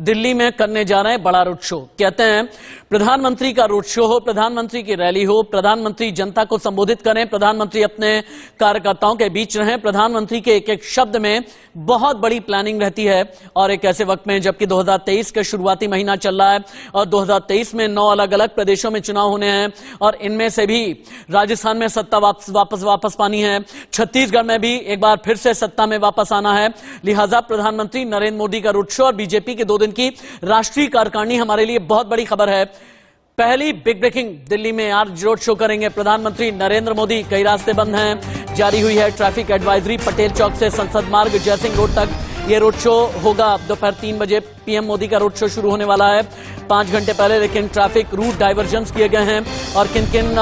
दिल्ली में करने जा रहे हैं बड़ा रोड शो। कहते हैं प्रधानमंत्री का रोड शो हो, प्रधानमंत्री की रैली हो, प्रधानमंत्री जनता को संबोधित करें, प्रधानमंत्री अपने कार्यकर्ताओं के बीच रहें। प्रधानमंत्री के एक एक शब्द में बहुत बड़ी प्लानिंग रहती है और एक ऐसे वक्त में जबकि 2023 के शुरुआती महीना चल रहा है और 2023 में 9 अलग अलग प्रदेशों में चुनाव होने हैं और इनमें से भी राजस्थान में सत्ता वापस पानी है, छत्तीसगढ़ में भी एक बार फिर से सत्ता में वापस आना है। लिहाजा प्रधानमंत्री नरेंद्र मोदी का रोड शो और बीजेपी के 2 दिन की राष्ट्रीय कार्यकारिणी हमारे लिए बहुत बड़ी खबर है। पहली बिग ब्रेकिंग, दिल्ली में आज रोड शो करेंगे प्रधानमंत्री नरेंद्र मोदी। कई रास्ते बंद हैं, जारी हुई है ट्रैफिक एडवाइजरी। पटेल चौक से संसद मार्ग जयसिंह रोड तक ये रोड शो होगा। दोपहर 3 बजे पीएम मोदी का रोड शो शुरू होने वाला है 5 घंटे पहले, लेकिन ट्रैफिक रूट डाइवर्जन किए गए हैं और किन किन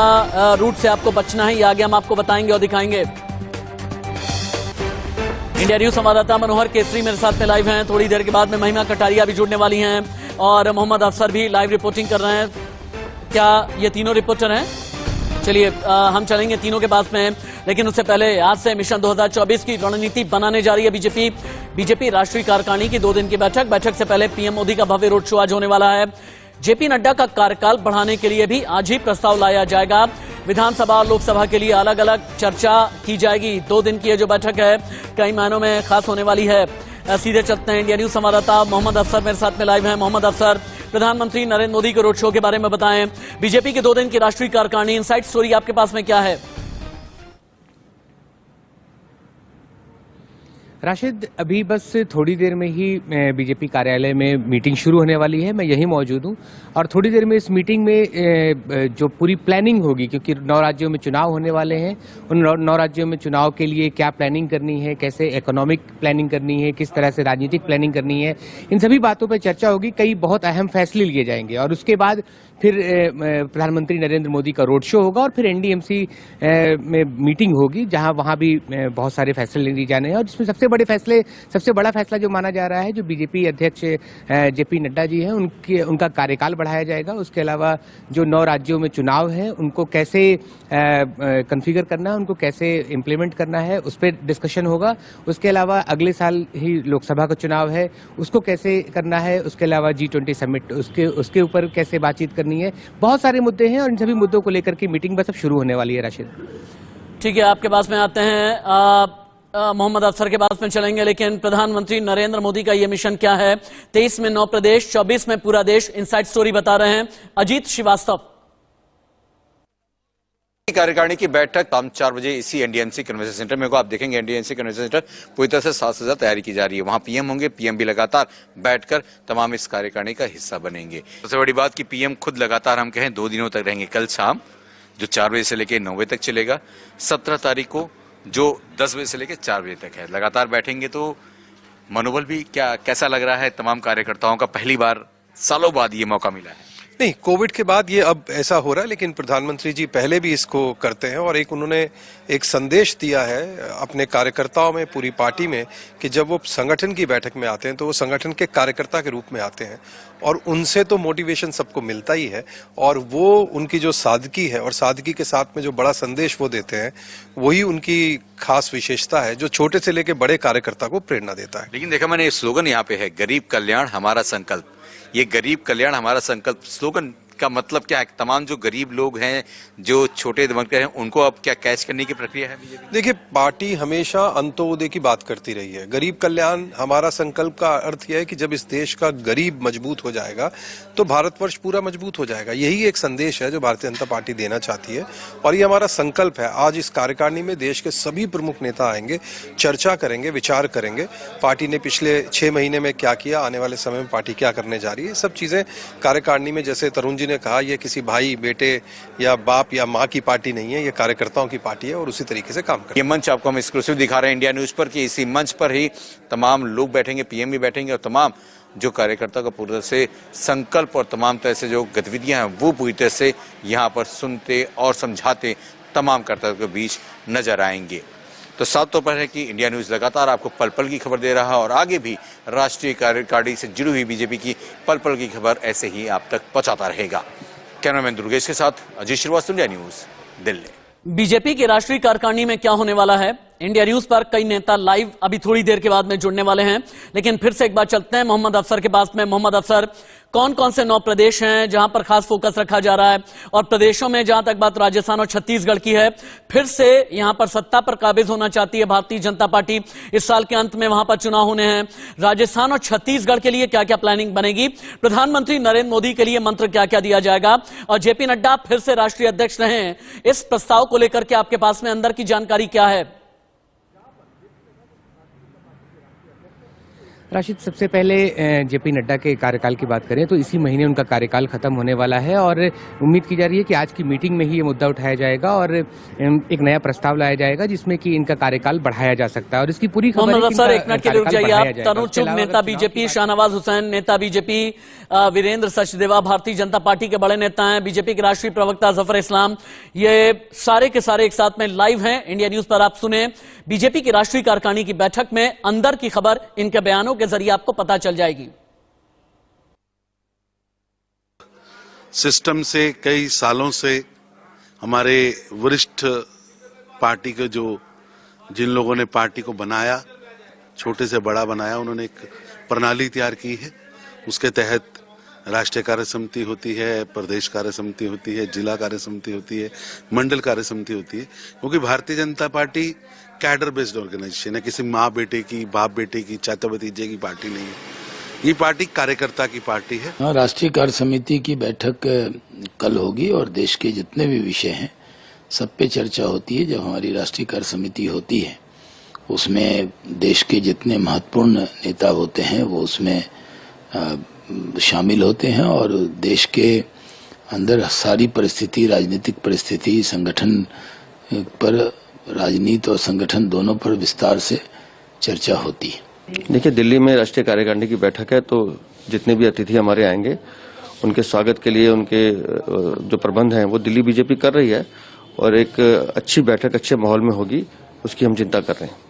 रूट से आपको बचना है ये आगे हम आपको बताएंगे और दिखाएंगे। इंडिया न्यूज संवाददाता मनोहर केसरी मेरे साथ में लाइव हैं। थोड़ी देर के बाद में महिमा कटारिया भी जुड़ने वाली हैं और मोहम्मद अफसर भी लाइव रिपोर्टिंग कर रहे हैं। क्या ये तीनों रिपोर्टर हैं? चलिए हम चलेंगे तीनों के पास में, लेकिन उससे पहले आज से मिशन 2024 की रणनीति बनाने जा रही है बीजेपी राष्ट्रीय कार्यकारिणी की 2 दिन की बैठक से पहले पीएम मोदी का भव्य रोड शो आज होने वाला है। जेपी नड्डा का कार्यकाल बढ़ाने के लिए भी आज ही प्रस्ताव लाया जाएगा। विधानसभा और लोकसभा के लिए अलग अलग चर्चा की जाएगी। 2 दिन की ये जो बैठक है कई मायनों में खास होने वाली है। सीधे चलते हैं, इंडिया न्यूज संवाददाता मोहम्मद अफसर मेरे साथ में लाइव हैं। मोहम्मद अफसर, प्रधानमंत्री नरेंद्र मोदी के रोड शो के बारे में बताएं। बीजेपी के 2 दिन की राष्ट्रीय कार्यकारिणी इनसाइड स्टोरी आपके पास में क्या है? राशिद, अभी बस थोड़ी देर में ही बीजेपी कार्यालय में मीटिंग शुरू होने वाली है। मैं यहीं मौजूद हूं और थोड़ी देर में इस मीटिंग में जो पूरी प्लानिंग होगी, क्योंकि 9 राज्यों में चुनाव होने वाले हैं, उन 9 राज्यों में चुनाव के लिए क्या प्लानिंग करनी है, कैसे इकोनॉमिक प्लानिंग करनी है, किस तरह से राजनीतिक प्लानिंग करनी है, इन सभी बातों पर चर्चा होगी। कई बहुत अहम फैसले लिए जाएंगे और उसके बाद फिर प्रधानमंत्री नरेंद्र मोदी का रोड शो होगा और फिर एनडीएमसी में मीटिंग होगी जहां वहां भी बहुत सारे फैसले लिए जाने हैं। और जिसमें सबसे बड़ा फैसला जो माना जा रहा है, जो बीजेपी अध्यक्ष जेपी नड्डा जी हैं, उनका कार्यकाल बढ़ाया जाएगा। उसके अलावा जो 9 राज्यों में चुनाव है उनको कैसे कॉन्फ़िगर करना है, उनको कैसे इम्प्लीमेंट करना है, उस पर डिस्कशन होगा। उसके अलावा अगले साल ही लोकसभा का चुनाव है, उसको कैसे करना है। उसके अलावा G20 समिट, उसके ऊपर कैसे बातचीत करनी है। बहुत सारे मुद्दे हैं और इन सभी मुद्दों को लेकर के मीटिंग बस अब शुरू होने वाली है। राशिद, ठीक है, आपके पास में आते हैं। मोहम्मद अफसर के पास में चलेंगे, लेकिन प्रधानमंत्री नरेंद्र मोदी का यह मिशन क्या है? 23 में 9 प्रदेश, 24 में पूरा देश। इनसाइड स्टोरी बता रहे हैं अजीत श्रीवास्तव। कार्यकारिणी की बैठक शाम 4 बजे इसी एनडीएमसी कन्वेंशन सेंटर में होगा। आप देखेंगे एनडीएमसी कन्वेंशन सेंटर पूरी तरह से साज-सज्जा तैयारी की जा रही है। वहां पीएम होंगे, पीएम भी लगातार बैठकर तमाम इस कार्यकारिणी का हिस्सा बनेंगे। सबसे बड़ी बात कि पीएम खुद लगातार हम कहें 2 दिनों तक रहेंगे। कल शाम जो 4 बजे से लेकर 9 बजे तक चलेगा, 17 तारीख को जो 10 बजे से लेकर 4 बजे तक है। लगातार बैठेंगे तो मनोबल भी कैसा लग रहा है तमाम कार्यकर्ताओं का? पहली बार सालों बाद ये मौका मिला है। नहीं, कोविड के बाद ये अब ऐसा हो रहा है, लेकिन प्रधानमंत्री जी पहले भी इसको करते हैं और उन्होंने एक संदेश दिया है अपने कार्यकर्ताओं में, पूरी पार्टी में, कि जब वो संगठन की बैठक में आते हैं तो वो संगठन के कार्यकर्ता के रूप में आते हैं और उनसे तो मोटिवेशन सबको मिलता ही है और वो उनकी जो सादगी है और सादगी के साथ में जो बड़ा संदेश वो देते हैं, वही उनकी खास विशेषता है जो छोटे से लेकर बड़े कार्यकर्ता को प्रेरणा देता है। लेकिन देखा मैंने स्लोगन यहाँ पे है, गरीब कल्याण हमारा संकल्प। ये गरीब कल्याण हमारा संकल्प स्लोगन का मतलब क्या है? तमाम जो गरीब लोग हैं, जो छोटे वर्कर हैं, उनको अब क्या कैच करने की प्रक्रिया है? देखिए, पार्टी हमेशा अंत्योदय की बात करती रही है। गरीब कल्याण हमारा संकल्प का अर्थ यह है कि जब इस देश का गरीब मजबूत हो जाएगा तो भारतवर्ष पूरा मजबूत हो जाएगा। यही एक संदेश है जो भारतीय जनता पार्टी देना चाहती है और ये हमारा संकल्प है। आज इस कार्यकारिणी में देश के सभी प्रमुख नेता आएंगे, चर्चा करेंगे, विचार करेंगे। पार्टी ने पिछले 6 महीने में क्या किया, आने वाले समय में पार्टी क्या करने जा रही है, सब चीजें कार्यकारिणी में, जैसे तरुण जी ने कहा, ये किसी भाई बेटे या बाप या माँ की पार्टी नहीं है, ये कार्यकर्ताओं की पार्टी है और उसी तरीके से काम करें। ये मंच आपको हम एक्सक्लूसिव दिखा रहे हैं इंडिया न्यूज पर कि इसी मंच पर ही तमाम लोग बैठेंगे, पीएम भी बैठेंगे और तमाम जो कार्यकर्ता का पूरी तरह से संकल्प और तमाम तरह से जो गतिविधियां हैं वो पूरी तरह से यहाँ पर सुनते और समझाते तमाम कर्ताओं के बीच नजर आएंगे। तो साफ तौर पर है कि इंडिया न्यूज लगातार आपको पल पल की खबर दे रहा है और आगे भी राष्ट्रीय कार्यकारिणी से जुड़ी हुई बीजेपी की पल पल की खबर ऐसे ही आप तक पहुंचाता रहेगा। कैमरामैन दुर्गेश के साथ Ajit Srivastava, India News, Delhi. BJP की राष्ट्रीय कार्यकारिणी में क्या होने वाला है, इंडिया न्यूज पर कई नेता लाइव अभी थोड़ी देर के बाद में जुड़ने वाले हैं, लेकिन फिर से एक बार चलते हैं मोहम्मद अफसर के पास में। मोहम्मद अफसर, कौन कौन से 9 प्रदेश हैं जहां पर खास फोकस रखा जा रहा है, और प्रदेशों में जहां तक बात राजस्थान और छत्तीसगढ़ की है, फिर से यहां पर सत्ता पर काबिज होना चाहती है भारतीय जनता पार्टी, इस साल के अंत में वहां पर चुनाव होने हैं। राजस्थान और छत्तीसगढ़ के लिए क्या क्या प्लानिंग बनेगी, प्रधानमंत्री नरेंद्र मोदी के लिए मंत्र क्या क्या दिया जाएगा, और जेपी नड्डा फिर से राष्ट्रीय अध्यक्ष रहे, इस प्रस्ताव को लेकर के आपके पास में अंदर की जानकारी क्या है? राशिद, सबसे पहले जेपी नड्डा के कार्यकाल की बात करें तो इसी महीने उनका कार्यकाल खत्म होने वाला है और उम्मीद की जा रही है कि आज की मीटिंग में ही ये मुद्दा उठाया जाएगा और एक नया प्रस्ताव लाया जाएगा जिसमें कि इनका कार्यकाल बढ़ाया जा सकता है। और इसकी पूरी खबर मोहम्मद अफसर, एक मिनट के लिए रुक जाइए आप। तनुज चुग, नेता बीजेपी, शाहनवाज हुसैन, नेता बीजेपी, वीरेंद्र सचदेवा भारतीय जनता पार्टी के बड़े नेता हैं, बीजेपी के राष्ट्रीय प्रवक्ता जफर इस्लाम, ये सारे के सारे एक साथ में लाइव हैं इंडिया न्यूज पर। आप सुने बीजेपी की राष्ट्रीय कार्यकारिणी की बैठक में अंदर की खबर इनके बयानों के जरिए आपको पता चल जाएगी। सिस्टम से कई सालों से हमारे वरिष्ठ पार्टी के जिन लोगों ने पार्टी को बनाया, छोटे से बड़ा बनाया, उन्होंने एक प्रणाली तैयार की है। उसके तहत राष्ट्रीय कार्य समिति होती है, प्रदेश कार्य समिति होती है, जिला कार्य समिति होती है, मंडल कार्य समिति होती है। क्योंकि Bharatiya Janata party cadre based organisation है, किसी माँ बेटे की, बाप बेटे की, चाचा भतीजे की पार्टी नहीं है। ये पार्टी कार्यकर्ता की पार्टी है। हाँ, राष्ट्रीय कार्य समिति की बैठक कल होगी और देश के जितने भी विषय हैं सब पे चर्चा होती है। जब हमारी राष्ट्रीय कार्य समिति होती है उसमें देश के जितने महत्वपूर्ण नेता होते हैं वो उसमें शामिल होते हैं और देश के अंदर सारी परिस्थिति, राजनीतिक परिस्थिति, संगठन पर, राजनीति और संगठन दोनों पर विस्तार से चर्चा होती है। देखिए, दिल्ली में राष्ट्रीय कार्यकारिणी की बैठक है तो जितने भी अतिथि हमारे आएंगे उनके स्वागत के लिए उनके जो प्रबंध हैं वो दिल्ली बीजेपी कर रही है और एक अच्छी बैठक अच्छे माहौल में होगी, उसकी हम चिंता कर रहे हैं।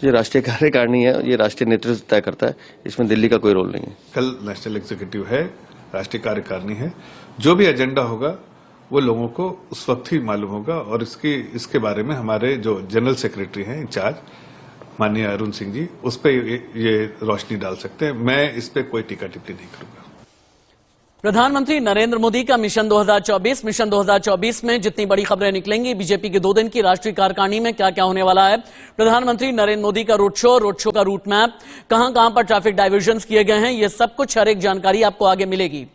ये राष्ट्रीय कार्यकारिणी है, ये राष्ट्रीय नेतृत्व तय करता है, इसमें दिल्ली का कोई रोल नहीं है। कल नेशनल एग्जीक्यूटिव है, राष्ट्रीय कार्यकारिणी है, जो भी एजेंडा होगा वो लोगों को उस वक्त ही मालूम होगा और इसके बारे में हमारे जो जनरल सेक्रेटरी हैं इंचार्ज माननीय अरुण सिंह जी उस पर ये रोशनी डाल सकते हैं। मैं इस पे कोई टीका टिप्पणी नहीं करूंगा। प्रधानमंत्री नरेंद्र मोदी का मिशन 2024 में जितनी बड़ी खबरें निकलेंगी, बीजेपी के 2 दिन की राष्ट्रीय कार्यकारिणी में क्या क्या होने वाला है, प्रधानमंत्री नरेंद्र मोदी का रोड शो का रूट मैप, कहां कहां पर ट्रैफिक डाइवर्जन किए गए हैं, ये सब कुछ हर एक जानकारी आपको आगे मिलेगी।